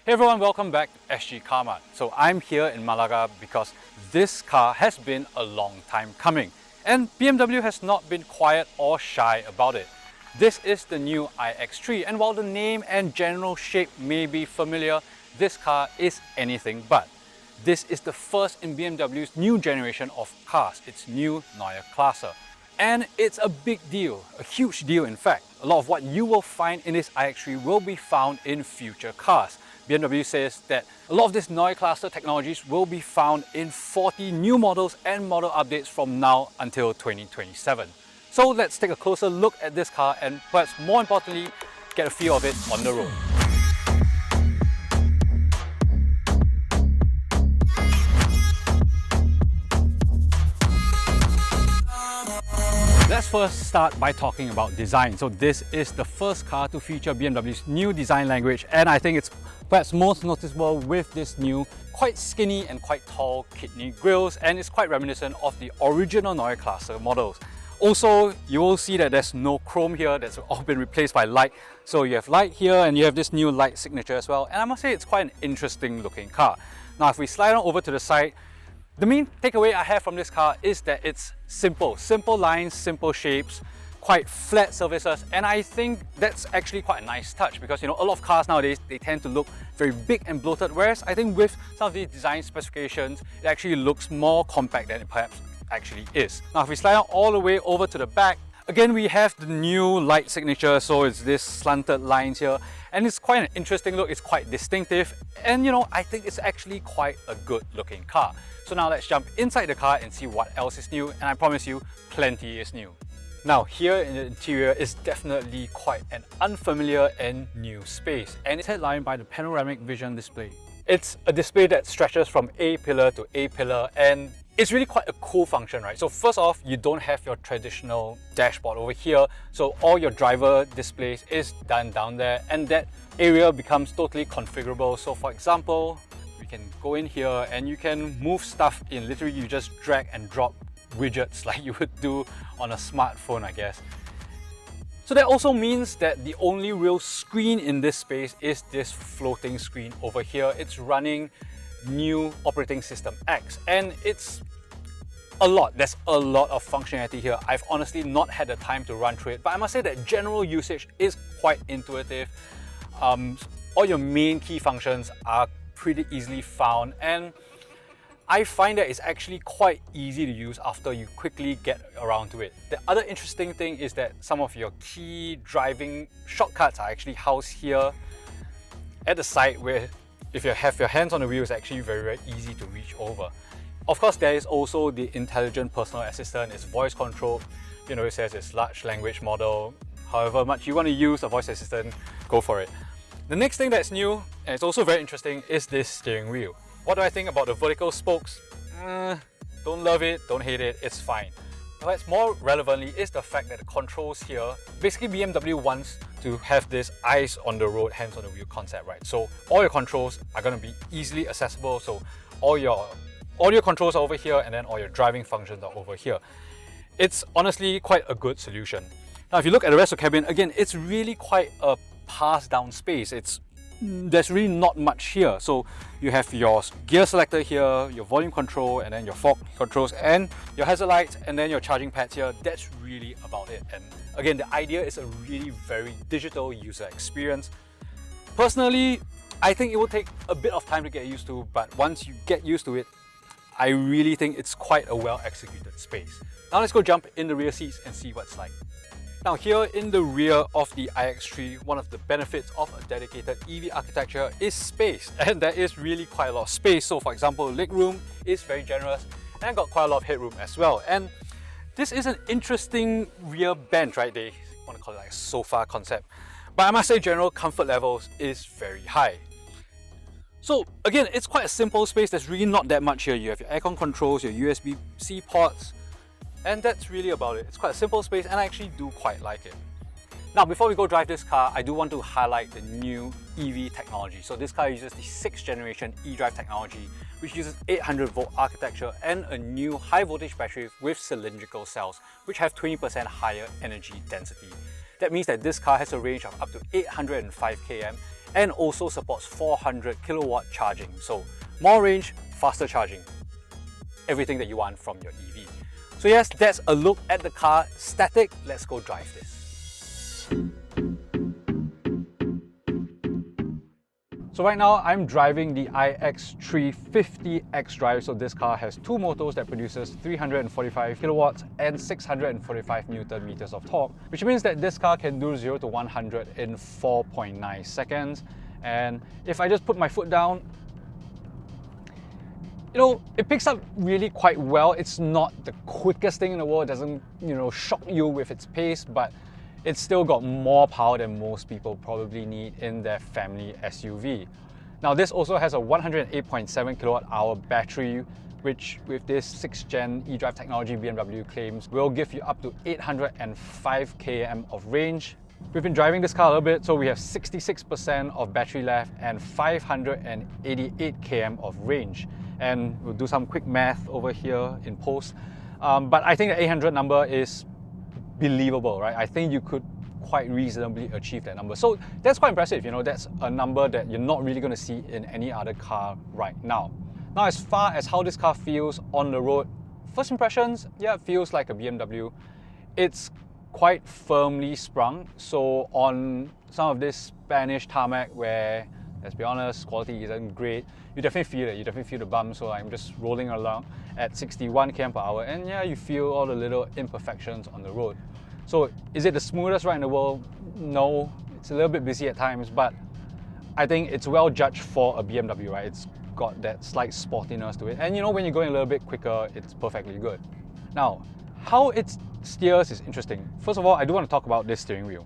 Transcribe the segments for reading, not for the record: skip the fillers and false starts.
Hey everyone, welcome back to Sgcarmart. So I'm here in Malaga because this car has been a long time coming and BMW has not been quiet or shy about it. This is the new iX3, and while the name and general shape may be familiar, this car is anything but. This is the first in BMW's new generation of cars, its new Neue Klasse. And it's a big deal, a huge deal in fact. A lot of what you will find in this iX3 will be found in future cars. BMW says that a lot of this Neue Klasse technologies will be found in 40 new models and model updates from now until 2027. So let's take a closer look at this car and perhaps more importantly, get a feel of it on the road. Let's first start by talking about design. So this is the first car to feature BMW's new design language, and I think it's perhaps most noticeable with this new quite skinny and quite tall kidney grills, and it's quite reminiscent of the original Neue Klasse models. Also, you will see that there's no chrome here, that's all been replaced by light. So you have light here and you have this new light signature as well, and I must say it's quite an interesting looking car. Now if we slide on over to the side, the main takeaway I have from this car is that it's simple. Simple lines, simple shapes, quite flat surfaces, and I think that's actually quite a nice touch because, you know, a lot of cars nowadays, they tend to look very big and bloated, whereas I think with some of these design specifications, it actually looks more compact than it perhaps actually is. Now if we slide out all the way over to the back, again we have the new light signature, so it's this slanted lines here, and it's quite an interesting look, it's quite distinctive, and you know, I think it's actually quite a good looking car. So now let's jump inside the car and see what else is new, and I promise you, plenty is new. Now here in the interior is definitely quite an unfamiliar and new space, and it's headlined by the panoramic vision display. It's a display that stretches from A pillar to A pillar, and it's really quite a cool function, right? So first off, you don't have your traditional dashboard over here, so all your driver displays is done down there, and that area becomes totally configurable. So for example, we can go in here and you can move stuff in. Literally, you just drag and drop widgets like you would do on a smartphone, I guess. So that also means that the only real screen in this space is this floating screen over here. It's running new operating system X, and it's a lot. There's a lot of functionality here. I've honestly not had the time to run through it, but I must say that general usage is quite intuitive. All your main key functions are pretty easily found, and I find that it's actually quite easy to use after you quickly get around to it. The other interesting thing is that some of your key driving shortcuts are actually housed here at the side, where if you have your hands on the wheel, it's actually very, very easy to reach over. Of course, there is also the intelligent personal assistant. It's voice controlled. You know, it says it's large language model. However much you want to use a voice assistant, go for it. The next thing that's new, and it's also very interesting, is this steering wheel. What do I think about the vertical spokes? Don't love it, don't hate it, it's fine. Perhaps more relevantly is the fact that the controls here, basically BMW wants to have this eyes on the road, hands on the wheel concept, right? So all your controls are going to be easily accessible. So all your audio controls are over here, and then all your driving functions are over here. It's honestly quite a good solution. Now if you look at the rest of the cabin, again, it's really quite a pass down space. There's really not much here. So you have your gear selector here, your volume control, and then your fog controls, and your hazard lights, and then your charging pads here. That's really about it. And again, the idea is a really very digital user experience. Personally, I think it will take a bit of time to get used to, but once you get used to it, I really think it's quite a well executed space. Now let's go jump in the rear seats and see what's like. Now here in the rear of the iX3, one of the benefits of a dedicated EV architecture is space, and there is really quite a lot of space. So for example, legroom is very generous and got quite a lot of headroom as well. And this is an interesting rear bench, right? They want to call it like a sofa concept, but I must say general comfort levels is very high. So again, it's quite a simple space. There's really not that much here. You have your aircon controls, your USB-C ports, and that's really about it. It's quite a simple space, and I actually do quite like it. Now, before we go drive this car, I do want to highlight the new EV technology. So this car uses the 6th generation xDrive technology, which uses 800-volt architecture and a new high voltage battery with cylindrical cells, which have 20% higher energy density. That means that this car has a range of up to 805 km and also supports 400 kilowatt charging. So more range, faster charging. Everything that you want from your EV. So yes, that's a look at the car. Static, let's go drive this. So right now I'm driving the iX3 50 xDrive. So this car has two motors that produces 345 kilowatts and 645 Newton meters of torque, which means that this car can do 0 to 100 in 4.9 seconds. And if I just put my foot down, it picks up really quite well. It's not the quickest thing in the world. It doesn't, shock you with its pace, but it's still got more power than most people probably need in their family SUV. Now this also has a 108.7 kilowatt hour battery, which with this 6th gen eDrive technology BMW claims will give you up to 805 km of range. We've been driving this car a little bit, so we have 66% of battery left and 588 km of range. And we'll do some quick math over here in post. But I think the 800 number is believable, right? I think you could quite reasonably achieve that number. So that's quite impressive, that's a number that you're not really going to see in any other car right now. Now, as far as how this car feels on the road, first impressions, yeah, it feels like a BMW. It's quite firmly sprung. So on some of this Spanish tarmac where, let's be honest, quality isn't great, you definitely feel it. You definitely feel the bump. So I'm just rolling along at 61 km per hour, and yeah, you feel all the little imperfections on the road. So is it the smoothest ride in the world? No, it's a little bit busy at times, but I think it's well judged for a BMW, right? It's got that slight sportiness to it. And when you're going a little bit quicker, it's perfectly good. Now, how it steers is interesting. First of all, I do want to talk about this steering wheel.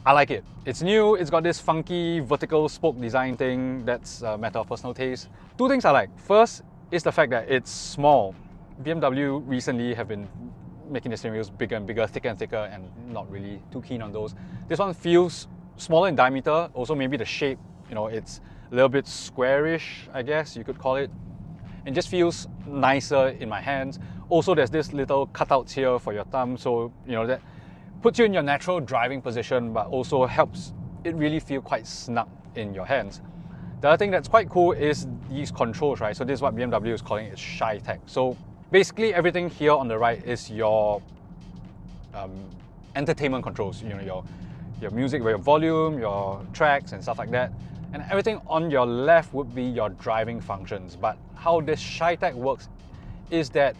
I like it. It's new, it's got this funky vertical spoke design thing that's a matter of personal taste. Two things I like. First is the fact that it's small. BMW recently have been making the steering wheels bigger and bigger, thicker and thicker, and not really too keen on those. This one feels smaller in diameter. Also maybe the shape, it's a little bit squarish, I guess you could call it. It just feels nicer in my hands. Also, there's this little cutouts here for your thumb, so that puts you in your natural driving position, but also helps it really feel quite snug in your hands. The other thing that's quite cool is these controls, right? So this is what BMW is calling it Shy-Tech. So basically everything here on the right is your entertainment controls, your music, your volume, your tracks and stuff like that. And everything on your left would be your driving functions. But how this Shy-Tech works is that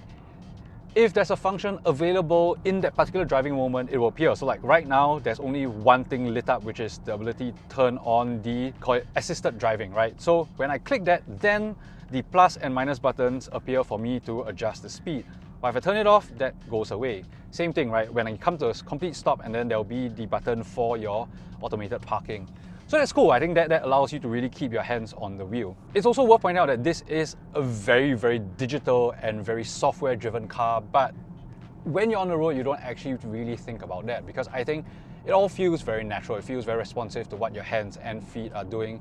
if there's a function available in that particular driving moment, it will appear. So like right now, there's only one thing lit up, which is the ability to turn on the, call it assisted driving, right? So when I click that, then the plus and minus buttons appear for me to adjust the speed. But if I turn it off, that goes away. Same thing, right? When I come to a complete stop, and then there'll be the button for your automated parking. So that's cool. I think that allows you to really keep your hands on the wheel. It's also worth pointing out that this is a very, very digital and very software-driven car, but when you're on the road, you don't actually really think about that, because I think it all feels very natural. It feels very responsive to what your hands and feet are doing.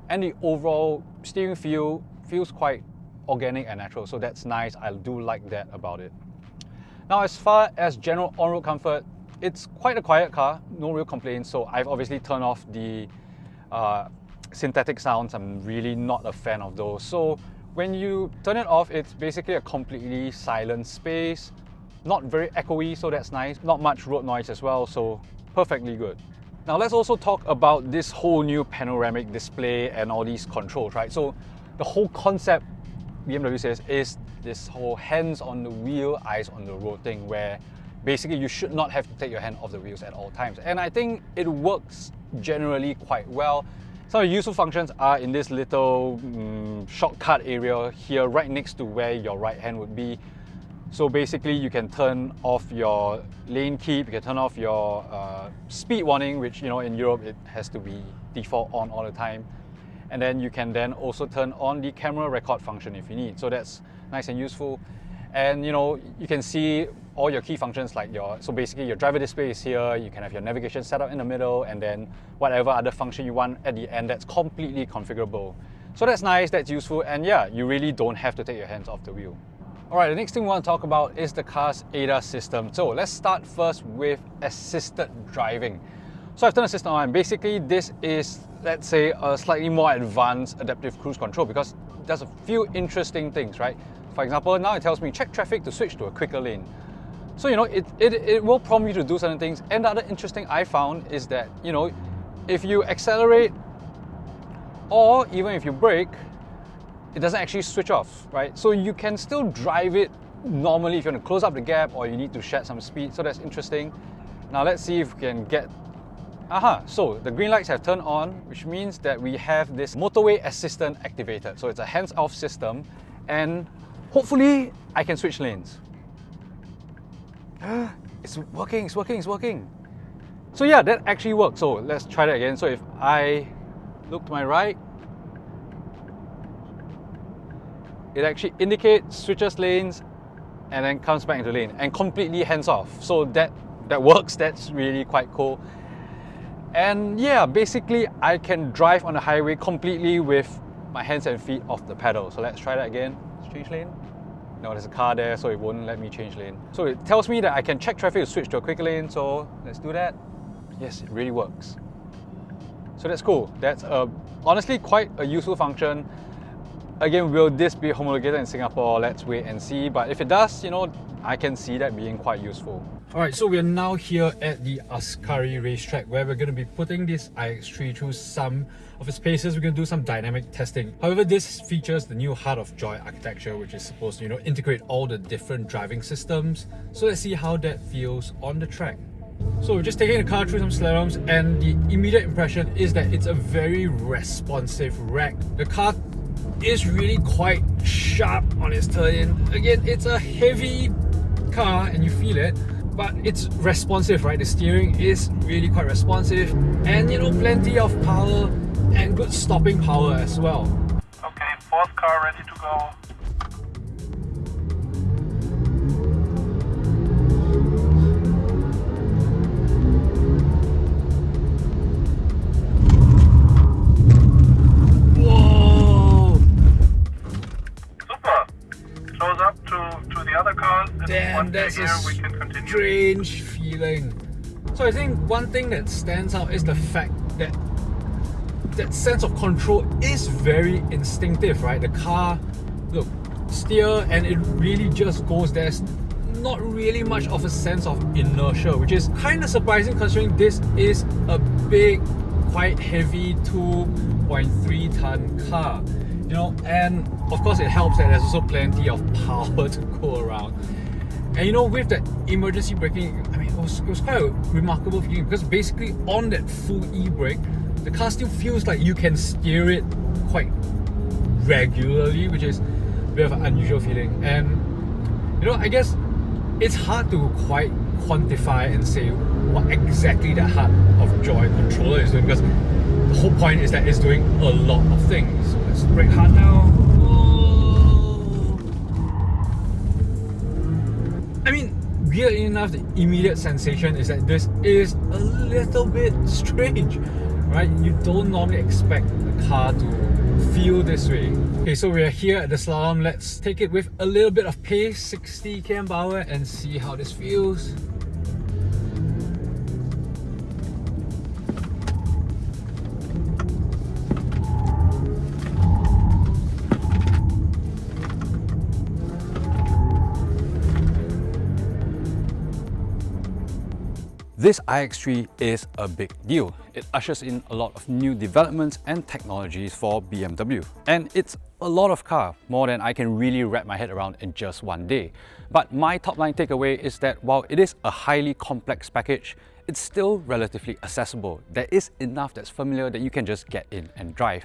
And the overall steering feel feels quite organic and natural, so that's nice. I do like that about it. Now, as far as general on-road comfort, it's quite a quiet car, no real complaints. So I've obviously turned off the synthetic sounds. I'm really not a fan of those. So when you turn it off, it's basically a completely silent space, not very echoey, so that's nice. Not much road noise as well, so perfectly good. Now let's also talk about this whole new panoramic display and all these controls, right? So the whole concept, BMW says, is this whole hands on the wheel, eyes on the road thing, where basically you should not have to take your hand off the wheels at all times. And I think it works generally quite well. Some of the useful functions are in this little shortcut area here, right next to where your right hand would be. So basically you can turn off your lane keep, you can turn off your speed warning, which in Europe it has to be default on all the time. And then you can then also turn on the camera record function if you need. So that's nice and useful. And you can see all your key functions, like so basically your driver display is here, you can have your navigation set up in the middle, and then whatever other function you want at the end, that's completely configurable. So that's nice, that's useful, and yeah, you really don't have to take your hands off the wheel. Alright, the next thing we want to talk about is the car's ADAS system. So let's start first with assisted driving. So I've turned the system on, and basically this is, let's say, a slightly more advanced adaptive cruise control because it does a few interesting things, right? For example, now it tells me check traffic to switch to a quicker lane. So, you know, it will prompt you to do certain things. And the other interesting I found is that, you know, if you accelerate or even if you brake, it doesn't actually switch off, right? So you can still drive it normally if you want to close up the gap or you need to shed some speed. So that's interesting. Now let's see if we can get... so the green lights have turned on, which means that we have this motorway assistant activated. So it's a hands-off system and hopefully I can switch lanes. It's working, it's working, it's working. So yeah, that actually works. So let's try that again. So if I look to my right, it actually indicates, switches lanes, and then comes back into lane and completely hands off. So that works. That's really quite cool. And yeah, basically I can drive on the highway completely with my hands and feet off the pedal. So let's try that again. Let's change lane. No, there's a car there, so it won't let me change lane. So it tells me that I can check traffic to switch to a quick lane. So let's do that. Yes, it really works. So that's cool. That's honestly quite a useful function. Again, will this be homologated in Singapore? Let's wait and see. But if it does, you know, I can see that being quite useful. Alright, so we're now here at the Ascari racetrack where we're going to be putting this iX3 through some of its paces. We're going to do some dynamic testing. However, this features the new Heart of Joy architecture, which is supposed to, you know, integrate all the different driving systems. So let's see how that feels on the track. So we're just taking the car through some slaloms, and the immediate impression is that it's a very responsive wreck. The car is really quite sharp on its turn. Again, it's a heavy car and you feel it, but it's responsive, right? The steering is really quite responsive, and you know, plenty of power and good stopping power as well. Okay, fourth car ready to go. Damn, that's a strange feeling. So I think one thing that stands out is the fact that that sense of control is very instinctive, right? The car, look, steer and it really just goes. There's not really much of a sense of inertia, which is kind of surprising considering this is a big, quite heavy 2.3 ton car. You know, and of course it helps that there's also plenty of power to go around. And you know, with that emergency braking, I mean, it was quite a remarkable feeling because basically on that full e-brake, the car still feels like you can steer it quite regularly, which is a bit of an unusual feeling. And you know, I guess it's hard to quite quantify and say what exactly the Heart of Joy controller is doing, because the whole point is that it's doing a lot of things. So let's brake hard now. I mean, weirdly enough, the immediate sensation is that this is a little bit strange, right? You don't normally expect the car to feel this way. Okay, so we're here at the slalom. Let's take it with a little bit of pace, 60 km/h, and see how this feels. This iX3 is a big deal. It ushers in a lot of new developments and technologies for BMW. And it's a lot of car, more than I can really wrap my head around in just one day. But my top line takeaway is that while it is a highly complex package, it's still relatively accessible. There is enough that's familiar that you can just get in and drive.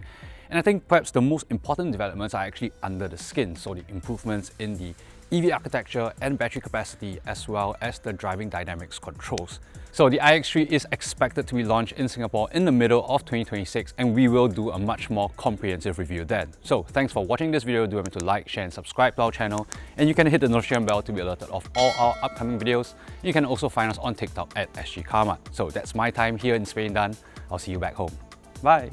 And I think perhaps the most important developments are actually under the skin, so the improvements in the EV architecture and battery capacity, as well as the driving dynamics controls. So the iX3 is expected to be launched in Singapore in the middle of 2026, and we will do a much more comprehensive review then. So thanks for watching this video. Do remember to like, share and subscribe to our channel, and you can hit the notification bell to be alerted of all our upcoming videos. You can also find us on TikTok at Sgcarmart. So that's my time here in Spain done. I'll see you back home. Bye!